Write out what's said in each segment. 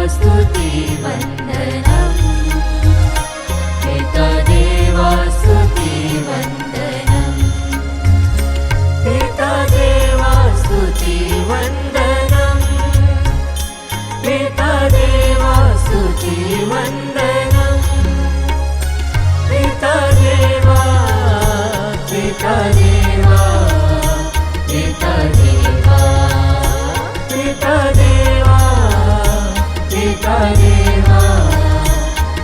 स्तुति वंदनम, पिता देवा स्तुति वंदनम, पिता देवा स्तुति वंदनम, पिता देवा स्तुति वंदनम, पिता देवा, पिता देवा, पिता देवा, पिता देवा, पिता देवा,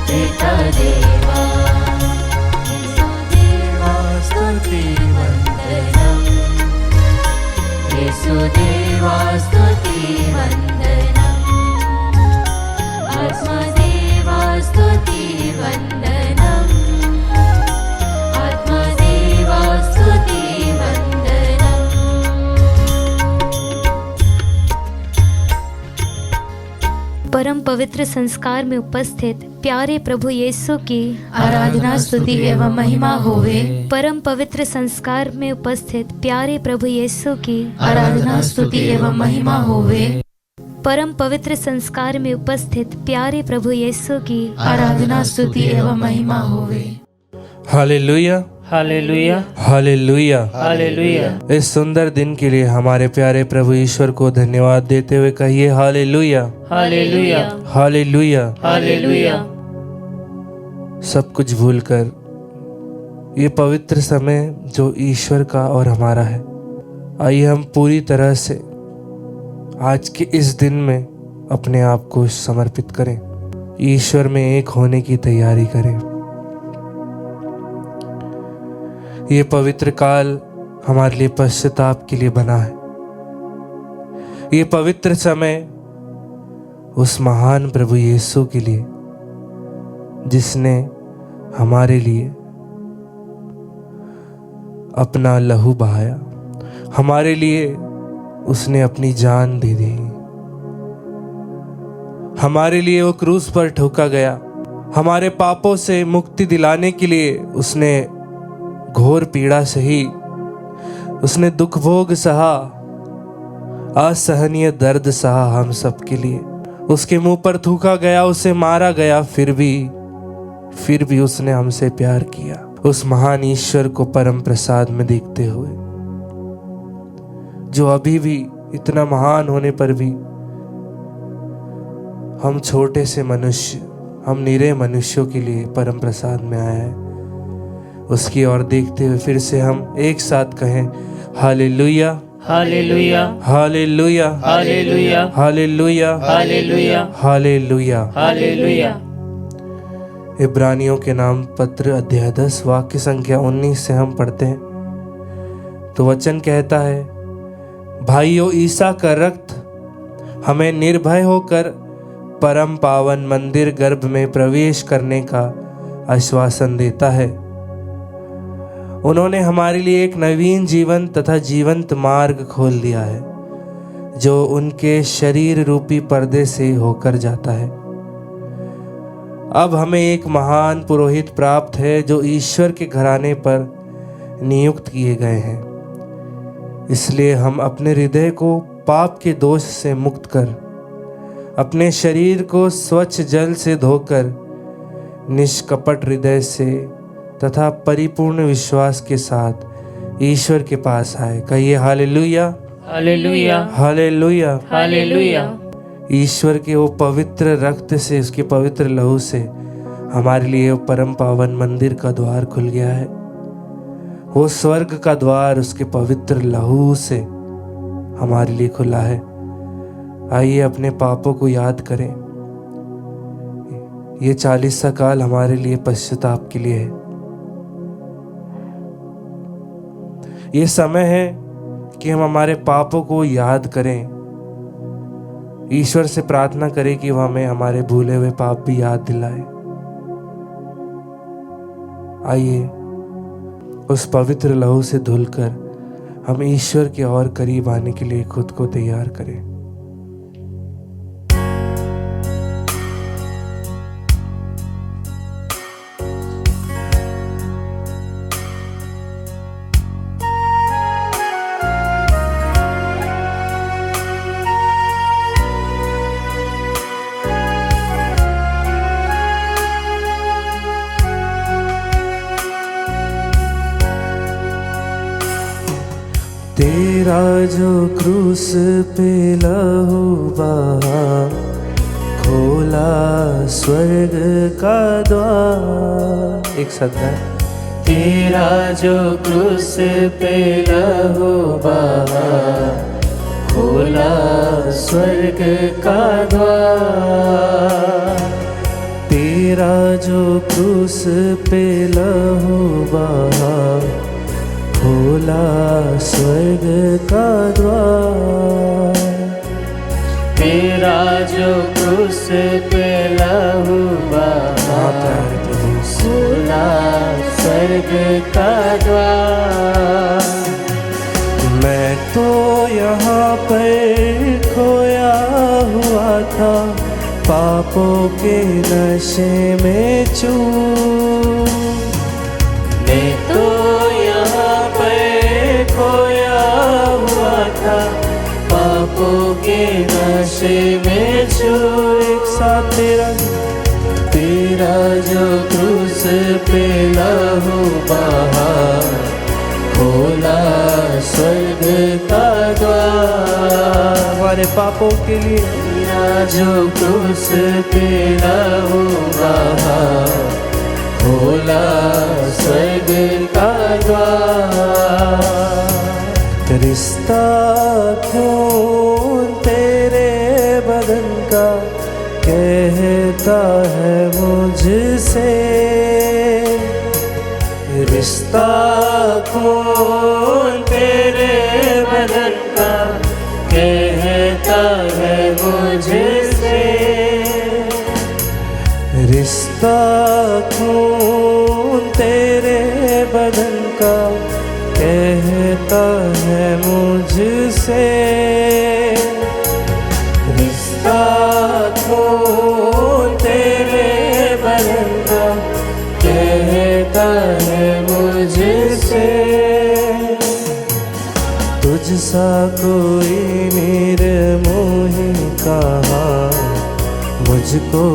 पिता देवा, देवा स्तुति वंदनम, यीशु देवा स्तुति वंदनम, आत्मा देवा स्तुति वंदनम, आत्मा देवा स्तुति वंदनम। परम पवित्र संस्कार में उपस्थित प्यारे प्रभु यीशु की आराधना स्तुति एवं महिमा होवे। परम पवित्र संस्कार में उपस्थित प्यारे प्रभु यीशु की आराधना स्तुति एवं महिमा होवे। परम पवित्र संस्कार में उपस्थित प्यारे प्रभु यीशु की आराधना स्तुति एवं महिमा होवे। Hallelujah, hallelujah, hallelujah, hallelujah. इस सुंदर दिन के लिए हमारे प्यारे प्रभु ईश्वर को धन्यवाद देते हुए कहिए हालेलुया, हालेलुया, हालेलुया। हालेलुया। सब कुछ भूलकर ये पवित्र समय जो ईश्वर का और हमारा है, आइए हम पूरी तरह से आज के इस दिन में अपने आप को समर्पित करें, ईश्वर में एक होने की तैयारी करें। ये पवित्र काल हमारे लिए पश्चाताप के लिए बना है। ये पवित्र समय उस महान प्रभु यीशु के लिए जिसने हमारे लिए अपना लहू बहाया, हमारे लिए उसने अपनी जान दे दी, हमारे लिए वो क्रूस पर ठोका गया, हमारे पापों से मुक्ति दिलाने के लिए उसने घोर पीड़ा सही, उसने दुख भोग सहा, असहनीय दर्द सहा हम सब के लिए। उसके मुंह पर थूका गया, उसे मारा गया, फिर भी उसने हमसे प्यार किया। उस महान ईश्वर को परम प्रसाद में देखते हुए, जो अभी भी इतना महान होने पर भी हम छोटे से मनुष्य, हम निरे मनुष्यों के लिए परम प्रसाद में आया है, उसकी ओर देखते हुए फिर से हम एक साथ कहें hallelujah, hallelujah, hallelujah, hallelujah, hallelujah, hallelujah, hallelujah. Hallelujah. इब्रानियों के नाम पत्र अध्याय 10 वाक्य संख्या 19 से हम पढ़ते हैं तो वचन कहता है, भाइयों, ईसा का रक्त हमें निर्भय होकर परम पावन मंदिर गर्भ में प्रवेश करने का आश्वासन देता है। उन्होंने हमारे लिए एक नवीन जीवन तथा जीवंत मार्ग खोल दिया है, जो उनके शरीर रूपी पर्दे से होकर जाता है। अब हमें एक महान पुरोहित प्राप्त है जो ईश्वर के घराने पर नियुक्त किए गए हैं। इसलिए हम अपने हृदय को पाप के दोष से मुक्त कर, अपने शरीर को स्वच्छ जल से धोकर, निष्कपट हृदय से तथा परिपूर्ण विश्वास के साथ ईश्वर के पास आए। कहिए हालेलुया, हालेलुया, हालेलुया, हालेलुया। ईश्वर के वो पवित्र रक्त से, उसके पवित्र लहू से हमारे लिए वो परम पावन मंदिर का द्वार खुल गया है। वो स्वर्ग का द्वार उसके पवित्र लहू से हमारे लिए खुला है। आइए अपने पापों को याद करें। ये 40 काल हमारे लिए पश्चाताप के लिए है। ये समय है कि हम हमारे पापों को याद करें, ईश्वर से प्रार्थना करें कि वह हमें हमारे भूले हुए पाप भी याद दिलाए। आइए उस पवित्र लहू से धुलकर हम ईश्वर के और करीब आने के लिए खुद को तैयार करें। तेरा जो क्रूस पे लहू बहा, खोला स्वर्ग का द्वार। एक साथ गाएं। तेरा जो क्रूस पे लहू बहा, खोला स्वर्ग का द्वार। तेरा जो क्रूस पे लहू बहा, खोला स्वर्ग का द्वार। तेरा जो क्रूस पे लहू बहा, खोला स्वर्ग का द्वार। मैं तो यहाँ पर खोया हुआ था, पापों के नशे में चूर। मैं तो यहाँ पर खोया हुआ था, पापों के नशे में चूर। एक साथ तेरा जो क्रूस पे लहू बहा, खोला स्वर्ग का द्वार। हमारे पापों के लिए तेरा जो क्रूस पे लहू बहा, खोला स्वर्ग का द्वार। रिश्ता खून तेरे बदन का कहता है मुझसे। रिश्ता खून तेरे बदन का कहता है मुझसे। रिश्ता खून तेरे बदन का कहता है मुझसे। रिश्ता खून तेरे बदन का कहता है मुझसे। तुझसा कोई निर्मोही कहा, मुझको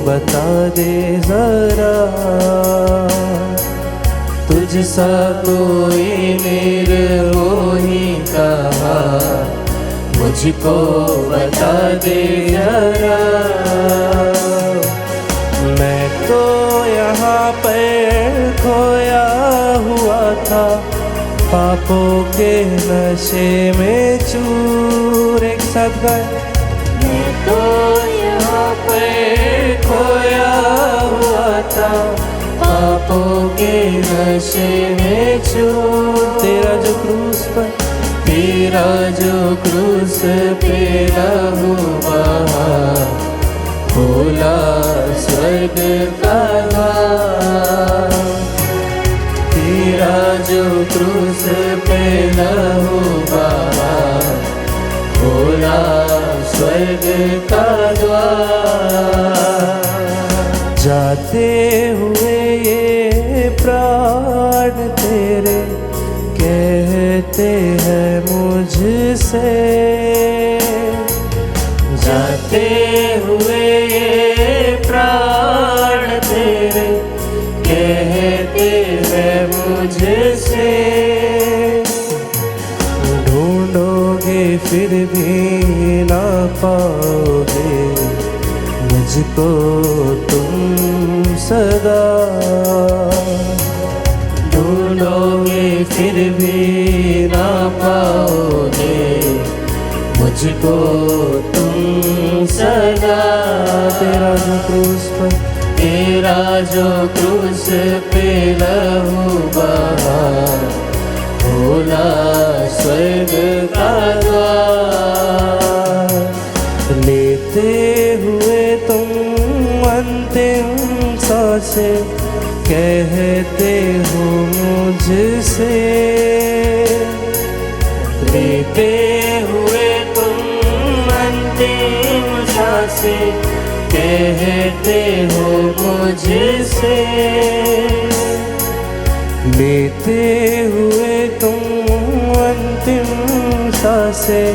बता दे जरा। तुझसा कोई निर्मोही कहा, मुझको बता दे जरा। मैं तो यहाँ पर खोया हुआ था, पापों के नशे में चूर। एक साथ गाएं। मैं तो यहाँ पर खोया हुआ था, पापों के नशे में चूर। तेरा जो क्रूस पर, तेरा जो क्रूस पे लहू बहा, खोला स्वर्ग का द्वार। तेरा जो क्रूस पे लहू बहा, खोला स्वर्ग का द्वार। जाते हुए ये प्राण तेरे कहते हैं मुझसे। जाते हुए ये प्राण तेरे कहते हैं मुझसे। ढूंढोगे फिर भी ना पाओगे मुझको तुम सदा। ढूंढोगे फिर भी ना पाओगे मुझको तुम सदा। तेरा जो क्रूस पर, तेरा जो क्रूस पे लहू बहा, खोला स्वर्ग का द्वार। लेते हुए तुम अंतिम सांसें कहते हो मुझसे। लेते हुए तुम अंतिम सांसें कहते हो मुझसे। लेते हुए तुम अंतिम सांसें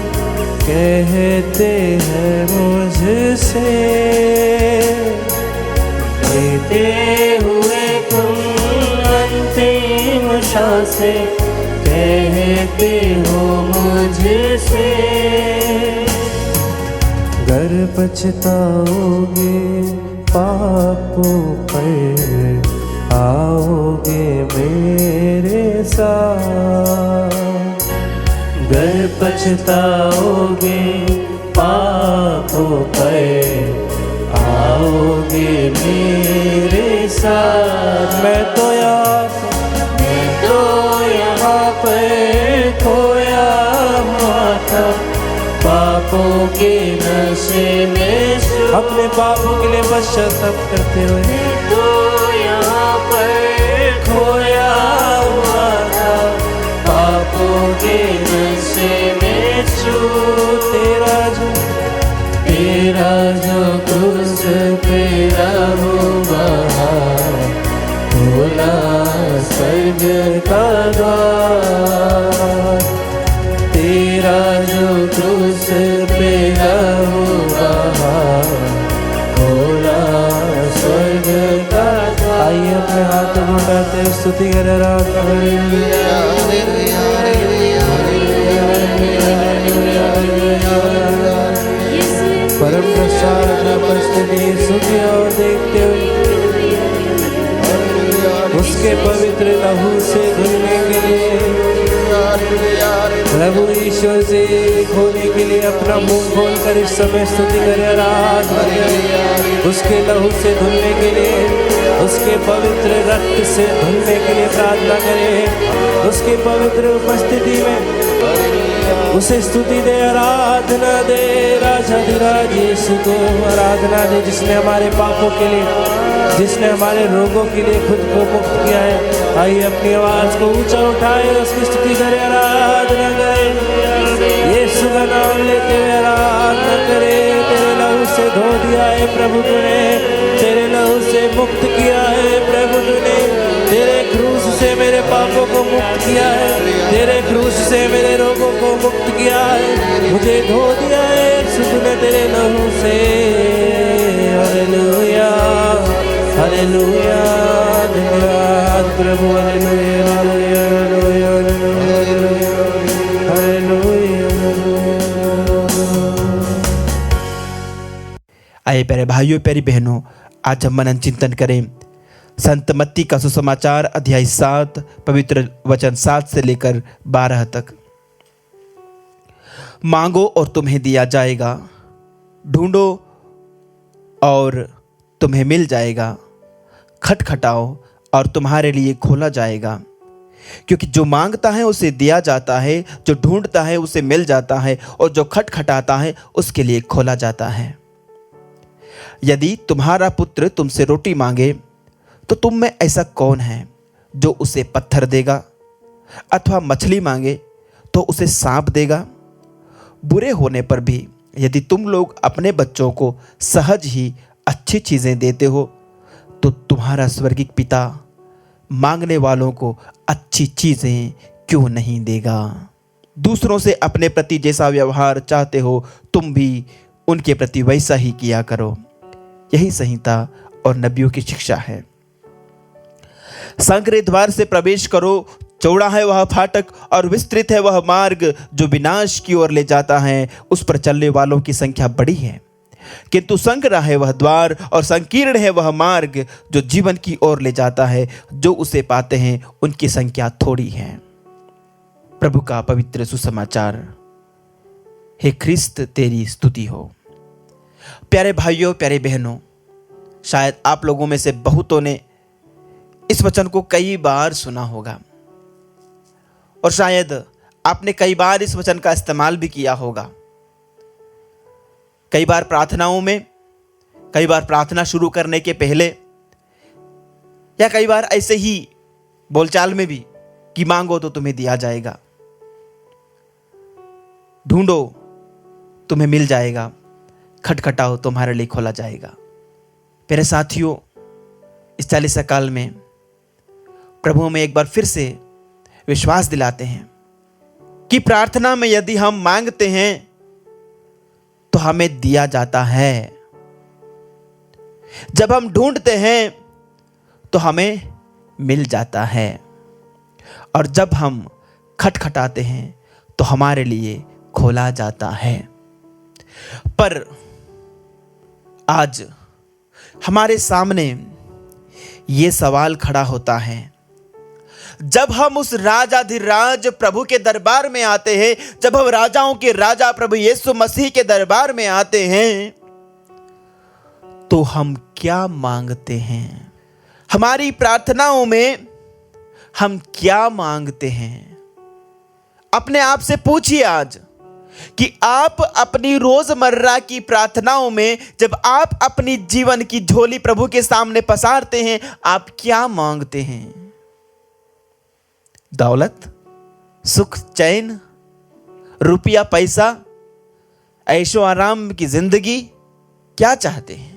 कहते हैं मुझसे। लेते हुए तुम अंतिम सांसें कहते हो मुझसे। गर पछताओगे पापों पर आओगे मेरे साथ। गर पछताओगे पापों पर आओगे मेरे साथ। मैं तो यहाँ पर खोया हुआ था, पापों के नशे में अपने पापों के लिए पश्चाताप करते हुए। तो यहाँ पर खोया हुआ था, पापों के नशे में तेरा जो क्रूस पे हुआ, खोला स्वर्ग का द्वार। तेरा जो क्रूस पे हुआ, खोला स्वर्ग का द्वार। आइए अपने हाथ उठाते स्तुति करें परम प्रसाद स्तुति और देखते हुए उसके पवित्र लहू से धुलने के लिए प्रभु ईश्वर से खोने के लिए अपना मुंह खोलकर इस समय स्तुति करें। आराधना उसके लहू से धुलने के लिए, उसके पवित्र रक्त से धुलने के लिए प्रार्थना करें। उसकी पवित्र उपस्थिति में उसे स्तुति दे, आराधना दे। राजाधिराज यीशु को आराधना दे, जिसने हमारे पापों के लिए, जिसने हमारे रोगों के लिए खुद को मुक्त किया है। आइए अपनी आवाज को ऊंचा उठाए, उसकी स्तुति करें, आराधना करें। यीशु का नाम लेते हुए आराधना करें। तेरे लहू से धो दिया है प्रभु तूने, तेरे लहू से मुक्त किया है प्रभु तूने। तेरे क्रूस से मेरे पापों को मुक्त किया है, तेरे क्रूस से मेरे रोगों को मुक्त किया है, मुझे धो दिया है तूने तेरे लहू से। हालेलुया हालेलुया धन्यवाद प्रभु। Hallelujah hallelujah hallelujah hallelujah. आइए प्यारे भाइयों प्यारी बहनों, आज हम मनन चिंतन करें संत मत्ती का सुसमाचार अध्याय 7 पवित्र वचन 7 से लेकर 12 तक। मांगो और तुम्हें दिया जाएगा, ढूंढो और तुम्हें मिल जाएगा, खटखटाओ और तुम्हारे लिए खोला जाएगा। क्योंकि जो मांगता है उसे दिया जाता है, जो ढूंढता है उसे मिल जाता है, और जो खटखटाता है उसके लिए खोला जाता है। यदि तुम्हारा पुत्र तुमसे रोटी मांगे तो तुम में ऐसा कौन है जो उसे पत्थर देगा? अथवा मछली मांगे तो उसे सांप देगा? बुरे होने पर भी यदि तुम लोग अपने बच्चों को सहज ही अच्छी चीज़ें देते हो तो तुम्हारा स्वर्गिक पिता मांगने वालों को अच्छी चीज़ें क्यों नहीं देगा। दूसरों से अपने प्रति जैसा व्यवहार चाहते हो तुम भी उनके प्रति वैसा ही किया करो। यही संहिता और नबियों की शिक्षा है। संकरे द्वार से प्रवेश करो, चौड़ा है वह फाटक और विस्तृत है वह मार्ग जो विनाश की ओर ले जाता है, उस पर चलने वालों की संख्या बड़ी है। किंतु संकरा है वह द्वार और संकीर्ण है वह मार्ग जो जीवन की ओर ले जाता है, जो उसे पाते हैं उनकी संख्या थोड़ी है। प्रभु का पवित्र सुसमाचार। हे ख्रिस्त तेरी स्तुति हो। प्यारे भाइयों प्यारे बहनों, शायद आप लोगों में से बहुतों ने इस वचन को कई बार सुना होगा और शायद आपने कई बार इस वचन का इस्तेमाल भी किया होगा। कई बार प्रार्थनाओं में, कई बार प्रार्थना शुरू करने के पहले, या कई बार ऐसे ही बोलचाल में भी कि मांगो तो तुम्हें दिया जाएगा, ढूंढो तुम्हें मिल जाएगा, खटखटाओ तुम्हारे लिए खोला जाएगा। मेरे साथियों, इस 40 काल में प्रभु में एक बार फिर से विश्वास दिलाते हैं कि प्रार्थना में यदि हम मांगते हैं तो हमें दिया जाता है। जब हम ढूंढते हैं तो हमें मिल जाता है, और जब हम खटखटाते हैं तो हमारे लिए खोला जाता है। पर आज हमारे सामने ये सवाल खड़ा होता है, जब हम उस राजाधिराज प्रभु के दरबार में आते हैं, जब हम राजाओं के राजा प्रभु यीशु मसीह के दरबार में आते हैं, तो हम क्या मांगते हैं? हमारी प्रार्थनाओं में हम क्या मांगते हैं? अपने आप से पूछिए आज कि आप अपनी रोजमर्रा की प्रार्थनाओं में जब आप अपनी जीवन की झोली प्रभु के सामने पसारते हैं, आप क्या मांगते हैं? दौलत, सुख, चैन, रुपया, पैसा, ऐशो आराम की जिंदगी क्या चाहते हैं?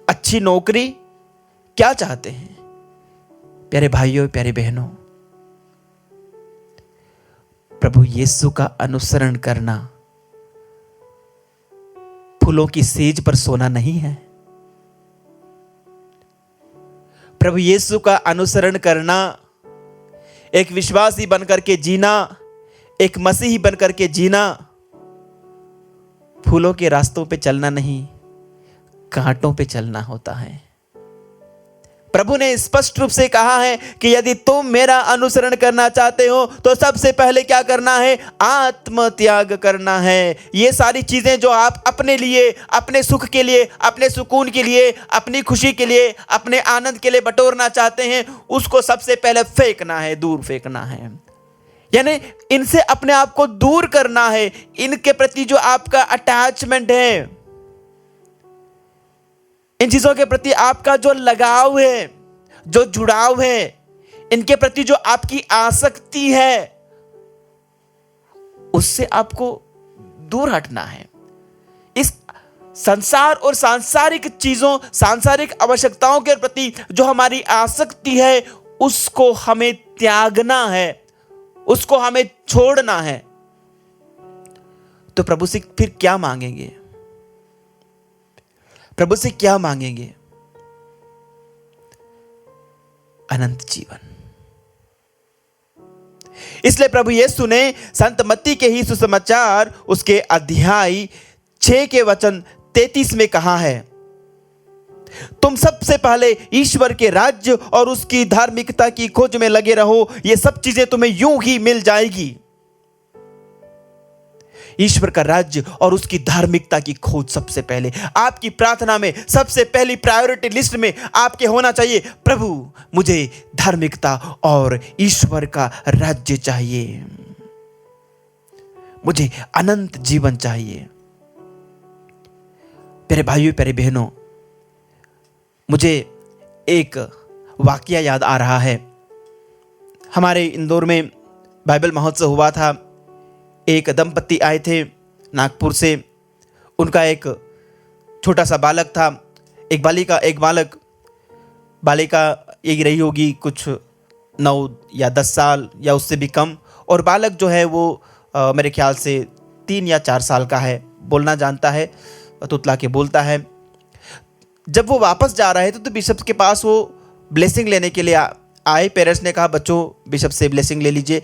अच्छी नौकरी क्या चाहते हैं? प्यारे भाइयों, प्यारे बहनों, प्रभु यीशु का अनुसरण करना फूलों की सेज पर सोना नहीं है। प्रभु यीशु का अनुसरण करना एक विश्वासी बनकर के जीना, एक मसीही बनकर के जीना, फूलों के रास्तों पे चलना नहीं, कांटों पे चलना होता है। प्रभु ने स्पष्ट रूप से कहा है कि यदि तुम मेरा अनुसरण करना चाहते हो तो सबसे पहले क्या करना है? आत्म त्याग करना है। ये सारी चीजें जो आप अपने लिए, अपने सुख के लिए, अपने सुकून के लिए, अपनी खुशी के लिए, अपने आनंद के लिए बटोरना चाहते हैं, उसको सबसे पहले फेंकना है, दूर फेंकना है। यानी इनसे अपने आप को दूर करना है। इनके प्रति जो आपका अटैचमेंट है, इन चीजों के प्रति आपका जो लगाव है, जो जुड़ाव है, इनके प्रति जो आपकी आसक्ति है, उससे आपको दूर हटना है। इस संसार और सांसारिक चीजों, सांसारिक आवश्यकताओं के प्रति जो हमारी आसक्ति है, उसको हमें त्यागना है, उसको हमें छोड़ना है। तो प्रभु से फिर क्या मांगेंगे? प्रभु से क्या मांगेंगे? अनंत जीवन। इसलिए प्रभु यीशु ने संत मत्ती के ही सुसमाचार उसके अध्याय 6 के वचन 33 में कहा है, तुम सबसे पहले ईश्वर के राज्य और उसकी धार्मिकता की खोज में लगे रहो, ये सब चीजें तुम्हें यूं ही मिल जाएगी। ईश्वर का राज्य और उसकी धार्मिकता की खोज सबसे पहले आपकी प्रार्थना में, सबसे पहली प्रायोरिटी लिस्ट में आपके होना चाहिए, प्रभु मुझे धार्मिकता और ईश्वर का राज्य चाहिए, मुझे अनंत जीवन चाहिए। प्यारे भाइयों, प्यारे बहनों, मुझे एक वाकया याद आ रहा है। हमारे इंदौर में बाइबल महोत्सव हुआ था। एक दंपति आए थे नागपुर से। उनका एक छोटा सा बालक था, एक बालक। बालिका ये रही होगी कुछ 9 या 10 साल या उससे भी कम, और बालक जो है वो मेरे ख्याल से 3 या 4 साल का है, बोलना जानता है, तुतला के बोलता है। जब वो वापस जा रहे थे तो बिशप के पास वो ब्लेसिंग लेने के लिए आए। पेरेंट्स ने कहा बच्चों बिशप से ब्लेसिंग ले लीजिए।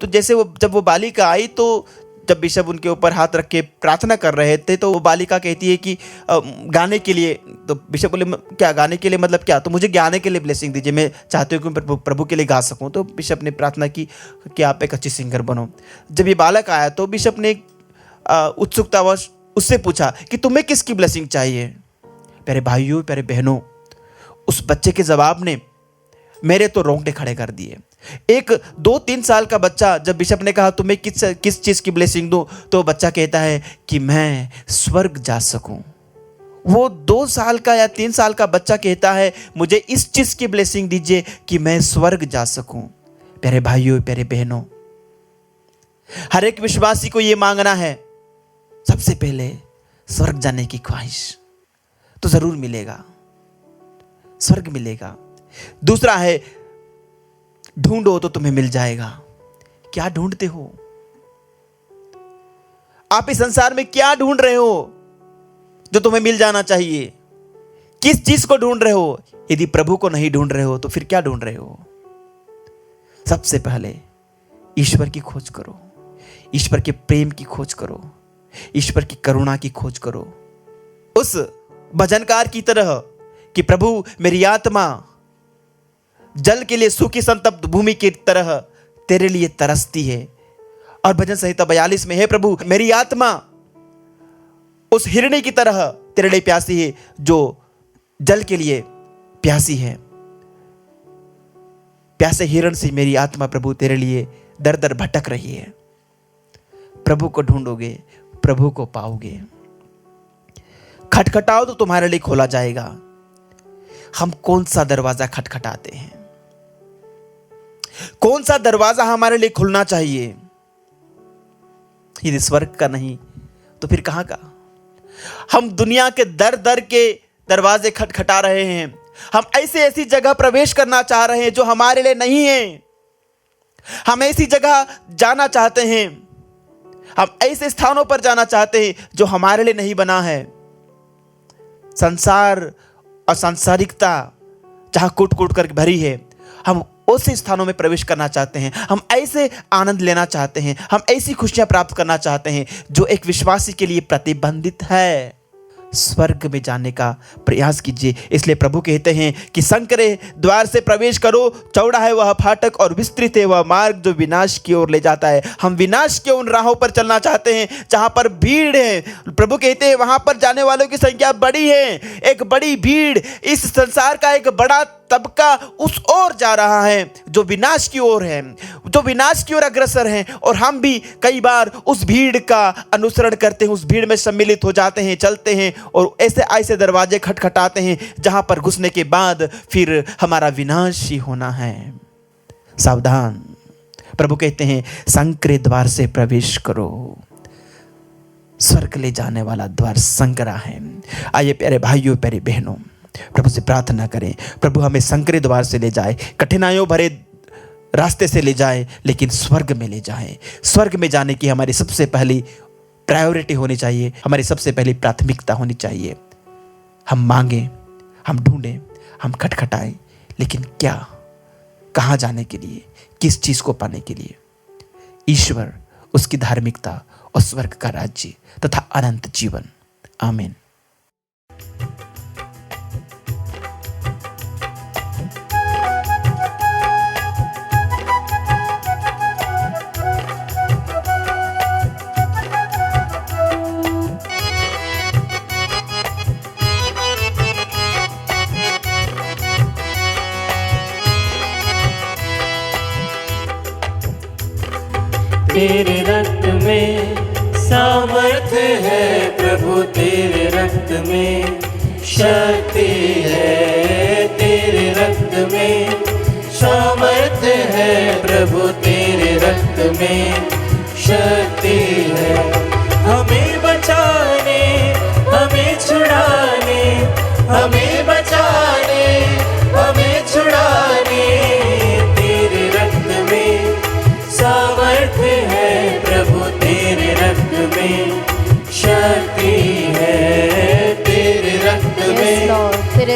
तो जैसे जब वो बालिका आई, तो जब बिशप उनके ऊपर हाथ रख के प्रार्थना कर रहे थे, तो वो बालिका कहती है कि गाने के लिए। तो बिशप बोले क्या गाने के लिए, मतलब क्या? तो मुझे गाने के लिए ब्लेसिंग दीजिए, मैं चाहती हूँ कि प्रभु के लिए गा सकूँ। तो बिशप ने प्रार्थना की कि आप एक अच्छी सिंगर बनो। जब ये बालक आया तो बिशप ने उत्सुकतावश उससे पूछा कि तुम्हें किसकी ब्लेसिंग चाहिए? प्यारे भाइयों, प्यारे बहनों, उस बच्चे के जवाब ने मेरे तो रोंगटे खड़े कर दिए। एक 2-3 साल का बच्चा, जब बिशप ने कहा तुम्हें किस चीज की ब्लेसिंग दूं, तो बच्चा कहता है कि मैं स्वर्ग जा सकूं। वो 2 साल का या 3 साल का बच्चा कहता है मुझे इस चीज की ब्लेसिंग दीजिए कि मैं स्वर्ग जा सकूं। प्यारे भाइयों, प्यारे बहनों, हर एक विश्वासी को यह मांगना है, सबसे पहले स्वर्ग जाने की ख्वाहिश, तो जरूर मिलेगा, स्वर्ग मिलेगा। दूसरा है ढूंढो तो तुम्हें मिल जाएगा। क्या ढूंढते हो? आप इस संसार में क्या ढूंढ रहे हो जो तुम्हें मिल जाना चाहिए? किस चीज को ढूंढ रहे हो? यदि प्रभु को नहीं ढूंढ रहे हो तो फिर क्या ढूंढ रहे हो? सबसे पहले ईश्वर की खोज करो, ईश्वर के प्रेम की खोज करो, ईश्वर की करुणा की खोज करो। उस भजनकार की तरह कि प्रभु मेरी आत्मा जल के लिए सूखी संतप्त भूमि की तरह तेरे लिए तरसती है। और भजन संहिता 42 में, हे प्रभु मेरी आत्मा उस हिरणी की तरह तेरे लिए प्यासी है जो जल के लिए प्यासी है। प्यासे हिरण सी मेरी आत्मा प्रभु तेरे लिए दर दर भटक रही है। प्रभु को ढूंढोगे, प्रभु को पाओगे। खटखटाओ तो तुम्हारे लिए खोला जाएगा। हम कौन सा दरवाजा खटखटाते हैं? कौन सा दरवाजा हमारे लिए खुलना चाहिए? यदि स्वर्ग का नहीं तो फिर कहां का? हम दुनिया के दर दर के दरवाजे खटखटा रहे हैं। हम ऐसी जगह प्रवेश करना चाह रहे हैं जो हमारे लिए नहीं है। हम ऐसी जगह जाना चाहते हैं, हम ऐसे स्थानों पर जाना चाहते हैं जो हमारे लिए नहीं बना है। संसार और सांसारिकता जहां कूट कूट कर भरी है, हम उसी स्थानों में प्रवेश करना चाहते हैं। हम ऐसे आनंद लेना चाहते हैं, हम ऐसी खुशियां प्राप्त करना चाहते हैं जो एक विश्वासी के लिए प्रतिबंधित है। स्वर्ग में जाने का प्रयास कीजिए। इसलिए प्रभु कहते हैं कि संकरे द्वार से प्रवेश करो, चौड़ा है वह फाटक और विस्तृत है वह मार्ग जो विनाश की ओर ले जाता है। हम विनाश के उन राहों पर चलना चाहते हैं जहां पर भीड़ है। प्रभु कहते हैं वहां पर जाने वालों की संख्या बड़ी है। एक बड़ी भीड़, इस संसार का एक बड़ा तबका उस ओर जा रहा है जो विनाश की ओर है, जो विनाश की ओर अग्रसर है। और हम भी कई बार उस भीड़ का अनुसरण करते हैं, उस भीड़ में सम्मिलित हो जाते हैं, चलते हैं और ऐसे दरवाजे खटखटाते हैं जहां पर घुसने के बाद फिर हमारा विनाश ही होना है। सावधान! प्रभु कहते हैं संकरे द्वार से प्रवेश करो। स्वर्ग ले जाने वाला द्वार संकरा है। आइए प्यारे भाइयों, प्यारे बहनों, प्रभु से प्रार्थना करें, प्रभु हमें संकरे द्वार से ले जाए, कठिनाइयों भरे रास्ते से ले जाए, लेकिन स्वर्ग में ले जाए। स्वर्ग में जाने की हमारी सबसे पहली प्रायोरिटी होनी चाहिए, हमारी सबसे पहली प्राथमिकता होनी चाहिए। हम मांगें, हम ढूंढें, हम खटखटाएं, लेकिन क्या, कहाँ जाने के लिए, किस चीज़ को पाने के लिए? ईश्वर, उसकी धार्मिकता और स्वर्ग का राज्य तथा अनंत जीवन। आमीन। तेरे रक्त में सामर्थ्य है प्रभु, तेरे रक्त में शक्ति है। तेरे रक्त में सामर्थ्य है प्रभु, तेरे रक्त में शक्ति है। हमें बचाने, हमें छुड़ाने, हमें बचाने, हमें छुड़ाने, तेरे रक्त में सामर्थ्य है प्रभु, तेरे रक्त में शक्ति है। तेरे रक्त में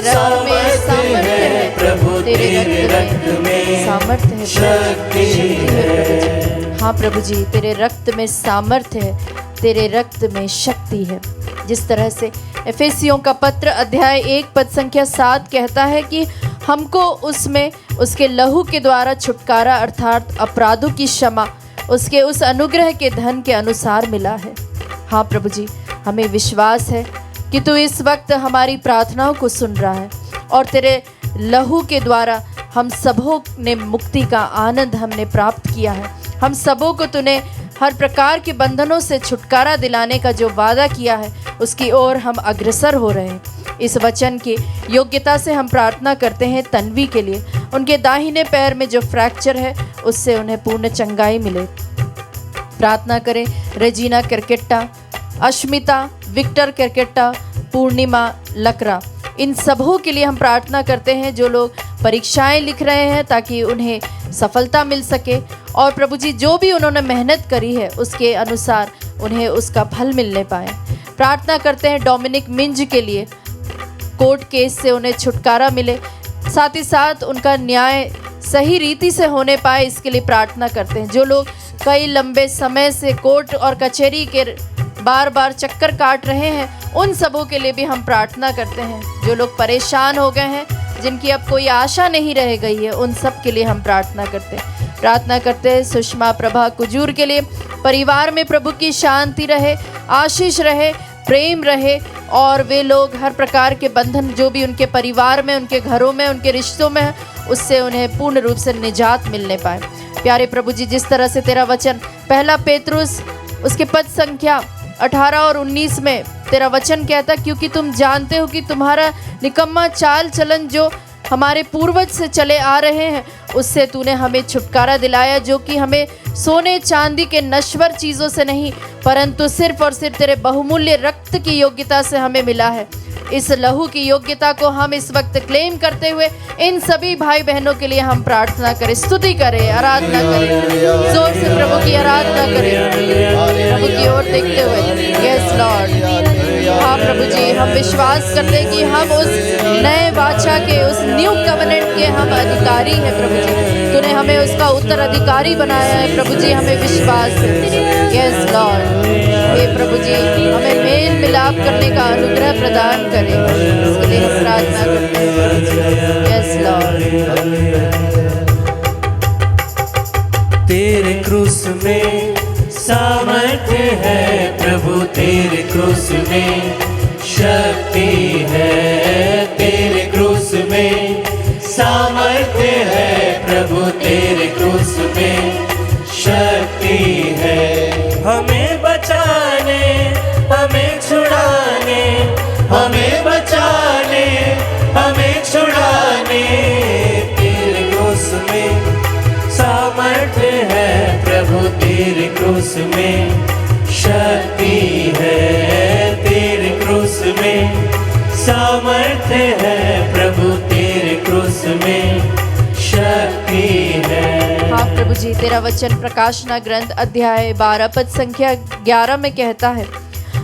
सामर्थ्य है प्रभु, तेरे रक्त में सामर्थ्य है, शक्ति है। हाँ प्रभु जी, तेरे रक्त में सामर्थ्य है, तेरे रक्त में शक्ति है। जिस तरह से एफेसियों का पत्र अध्याय 1 पद संख्या 7 कहता है कि हमको उसमें उसके लहू के द्वारा छुटकारा अर्थात अपराधों की क्षमा उसके उस अनुग्रह के धन के अनुसार मिला है। हाँ प्रभु जी, हमें विश्वास है कि तू इस वक्त हमारी प्रार्थनाओं को सुन रहा है और तेरे लहू के द्वारा हम सबों ने मुक्ति का आनंद हमने प्राप्त किया है। हम सबों को तूने हर प्रकार के बंधनों से छुटकारा दिलाने का जो वादा किया है उसकी ओर हम अग्रसर हो रहे हैं। इस वचन की योग्यता से हम प्रार्थना करते हैं तन्वी के लिए, उनके दाहिने पैर में जो फ्रैक्चर है उससे उन्हें पूर्ण चंगाई मिले। प्रार्थना करें रेजीना करकेट्टा, अश्मिता, विक्टर करकेट्टा, पूर्णिमा लकरा, इन सबों के लिए हम प्रार्थना करते हैं जो लोग परीक्षाएं लिख रहे हैं ताकि उन्हें सफलता मिल सके। और प्रभु जी, जो भी उन्होंने मेहनत करी है उसके अनुसार उन्हें उसका फल मिलने पाए। प्रार्थना करते हैं डोमिनिक मिंज के लिए, कोर्ट केस से उन्हें छुटकारा मिले, साथ ही साथ उनका न्याय सही रीति से होने पाए, इसके लिए प्रार्थना करते हैं। जो लोग कई लंबे समय से कोर्ट और कचहरी के बार बार चक्कर काट रहे हैं, उन सबों के लिए भी हम प्रार्थना करते हैं। जो लोग परेशान हो गए हैं, जिनकी अब कोई आशा नहीं रह गई है, उन सब के लिए हम प्रार्थना करते हैं। प्रार्थना करते हैं सुषमा प्रभा कुजूर के लिए, परिवार में प्रभु की शांति रहे, आशीष रहे, प्रेम रहे, और वे लोग हर प्रकार के बंधन जो भी उनके परिवार में, उनके घरों में, उनके रिश्तों में है, उससे उन्हें पूर्ण रूप से निजात मिलने पाए। प्यारे प्रभु जी, जिस तरह से तेरा वचन पहला पेतरुस उसके पद संख्या 18 और 19 में तेरा वचन कहता, क्योंकि तुम जानते हो कि तुम्हारा निकम्मा चाल चलन जो हमारे पूर्वज से चले आ रहे हैं, उससे तूने हमें छुटकारा दिलाया, जो कि हमें सोने चांदी के नश्वर चीज़ों से नहीं, परंतु सिर्फ और सिर्फ तेरे बहुमूल्य रक्त की योग्यता से हमें मिला है। इस लहू की योग्यता को हम इस वक्त क्लेम करते हुए इन सभी भाई बहनों के लिए हम प्रार्थना करें, स्तुति करें, आराधना करें, जोर से प्रभु की आराधना करें, प्रभु की ओर देखते हुए। Yes Lord. हाँ प्रभु जी, हम विश्वास करते हैं कि हम उस नए वाचा के, उस न्यू कवेनेंट के हम अधिकारी हैं प्रभु जी। तूने हमें उसका उत्तराधिकारी बनाया है प्रभु जी, हमें विश्वास है। Yes Lord. हे प्रभु जी, हमें मेल मिलाप करने का अनुग्रह प्रदान करें, इसके लिए हम प्रार्थना करते हैं। Yes Lord. तेरे क्रूस में सामर्थ्य है प्रभु, तेरे क्रूस में शक्ति है, तेरे क्रूस में सामर्थ्य है प्रभु, तेरे क्रूस में शक्ति है। हमें बचाने, हमें छुड़ाने, हमें बचाने, हमें छुड़ाने, तेरे क्रूस में सामर्थ्य है प्रभु, तेरे क्रूस में शक्ति है, तेरे क्रूस में सामर्थ्य है प्रभु, तेरे क्रूस में शक्ति है। हाँ प्रभु जी, तेरा वचन प्रकाशना ग्रंथ अध्याय 12 पद संख्या 11 में कहता है,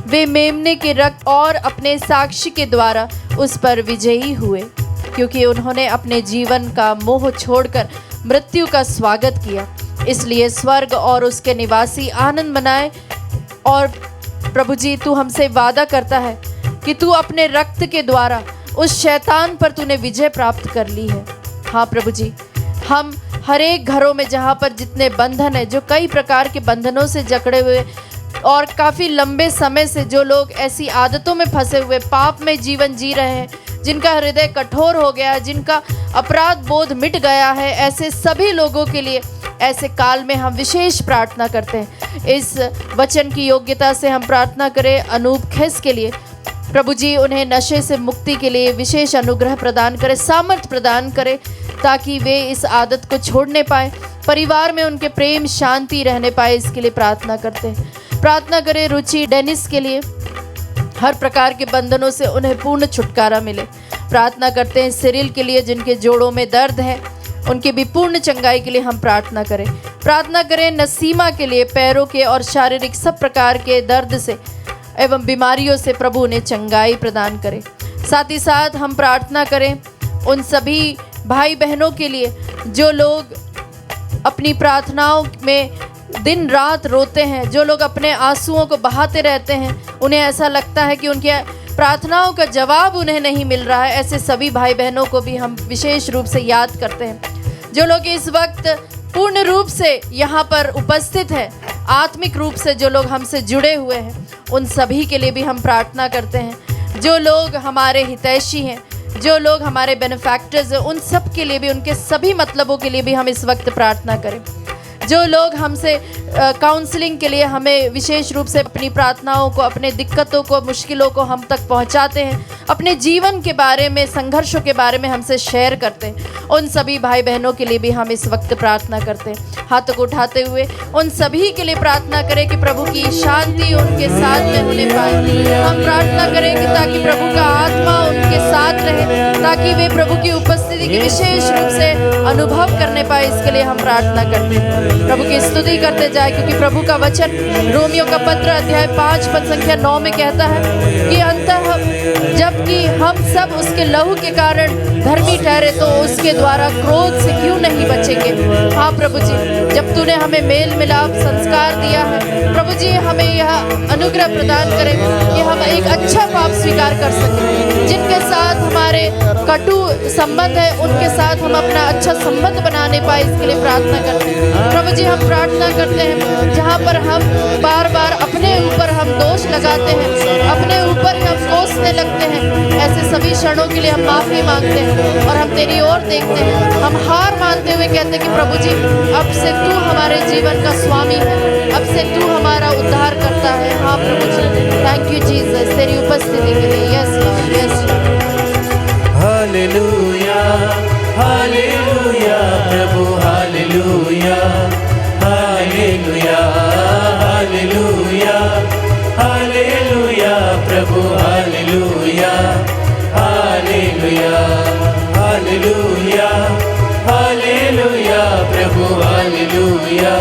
वे मेमने के रक्त और अपने साक्षी के द्वारा उस पर विजयी हुए, क्योंकि उन्होंने अपने जीवन का मोह छोड़कर मृत्यु का स्वागत किया। इसलिए स्वर्ग और उसके निवासी आनंद मनाए। और प्रभु जी, तू हमसे वादा करता है कि तू अपने रक्त के द्वारा उस शैतान पर तूने विजय प्राप्त कर ली है। हाँ प्रभु जी, हम हर एक घरों में जहाँ पर जितने बंधन है, जो कई प्रकार के बंधनों से जकड़े हुए और काफ़ी लंबे समय से जो लोग ऐसी आदतों में फंसे हुए पाप में जीवन जी रहे हैं, जिनका हृदय कठोर हो गया है, जिनका अपराध बोध मिट गया है, ऐसे सभी लोगों के लिए ऐसे काल में हम विशेष प्रार्थना करते हैं। इस वचन की योग्यता से हम प्रार्थना करें अनूप खेस के लिए। प्रभु जी, उन्हें नशे से मुक्ति के लिए विशेष अनुग्रह प्रदान करें, सामर्थ्य प्रदान करें, ताकि वे इस आदत को छोड़ने पाए, परिवार में उनके प्रेम शांति रहने पाए, इसके लिए प्रार्थना करते हैं। प्रार्थना करें रुचि डेनिस के लिए, हर प्रकार के बंधनों से उन्हें पूर्ण छुटकारा मिले। प्रार्थना करते हैं सिरिल के लिए, जिनके जोड़ों में दर्द है, उनकी भी पूर्ण चंगाई के लिए हम प्रार्थना करें। प्रार्थना करें नसीमा के लिए, पैरों के और शारीरिक सब प्रकार के दर्द से एवं बीमारियों से प्रभु उन्हें चंगाई प्रदान करें। साथ ही साथ हम प्रार्थना करें उन सभी भाई बहनों के लिए जो लोग अपनी प्रार्थनाओं में दिन रात रोते हैं, जो लोग अपने आंसुओं को बहाते रहते हैं, उन्हें ऐसा लगता है कि उनके प्रार्थनाओं का जवाब उन्हें नहीं मिल रहा है। ऐसे सभी भाई बहनों को भी हम विशेष रूप से याद करते हैं। जो लोग इस वक्त पूर्ण रूप से यहाँ पर उपस्थित हैं, आत्मिक रूप से जो लोग हमसे जुड़े हुए हैं, उन सभी के लिए भी हम प्रार्थना करते हैं। जो लोग हमारे हितैषी हैं, जो लोग हमारे बेनिफैक्टर्स हैं, उन सब के लिए भी, उनके सभी मतलबों के लिए भी हम इस वक्त प्रार्थना करें। जो लोग हमसे काउंसलिंग के लिए हमें विशेष रूप से अपनी प्रार्थनाओं को, अपने दिक्कतों को, मुश्किलों को हम तक पहुंचाते हैं, अपने जीवन के बारे में, संघर्षों के बारे में हमसे शेयर करते हैं, उन सभी भाई बहनों के लिए भी हम इस वक्त प्रार्थना करते हैं। हाथों को उठाते हुए उन सभी के लिए प्रार्थना करें कि प्रभु की शांति उनके साथ में होने पाए। हम प्रार्थना करें कि ताकि प्रभु का आत्मा उनके साथ रहे, ताकि वे प्रभु की उपस्थिति की विशेष रूप से अनुभव करने पाए। इसके लिए हम प्रार्थना करते हैं, प्रभु की स्तुति करते जाए, क्योंकि प्रभु का वचन रोमियो का पत्र अध्याय 5 पद संख्या 9 में कहता है कि अंततः जब कि हम सब उसके लहू के कारण धर्मी ठहरे तो उसके द्वारा क्रोध से क्यों नहीं बचेंगे। हाँ प्रभु जी, जब तूने हमें मेल मिलाप संस्कार दिया है प्रभु जी, हमें यह अनुग्रह प्रदान करें कि हम एक अच्छा पाप स्वीकार कर सकें। जिनके साथ हमारे कटु संबंध है उनके साथ हम अपना अच्छा संबंध बनाने पाए, इसके लिए प्रार्थना करते हैं प्रभु जी। हम प्रार्थना करते हैं जहाँ पर हम बार बार अपने ऊपर हम दोष लगाते हैं, अपने ऊपर ही हम कोसने लगते हैं, ऐसे सभी क्षणों के लिए हम माफ़ी मांगते हैं और हम तेरी ओर देखते हैं। हम हार मानते हुए कहते हैं कि प्रभु जी अब से तू हमारे जीवन का स्वामी है, अब से तू हमारा उद्धार करता है। हाँ प्रभु जी, थैंक यू जीसस तेरी उपस्थिति के लिए। Yes lord, yes lord. Hallelujah hallelujah प्रभु हालेलुया हालेलुया हालेलुया हालेलुया प्रभु हालेलुया हालेलुया हालेलुया हालेलुया प्रभु हालेलुया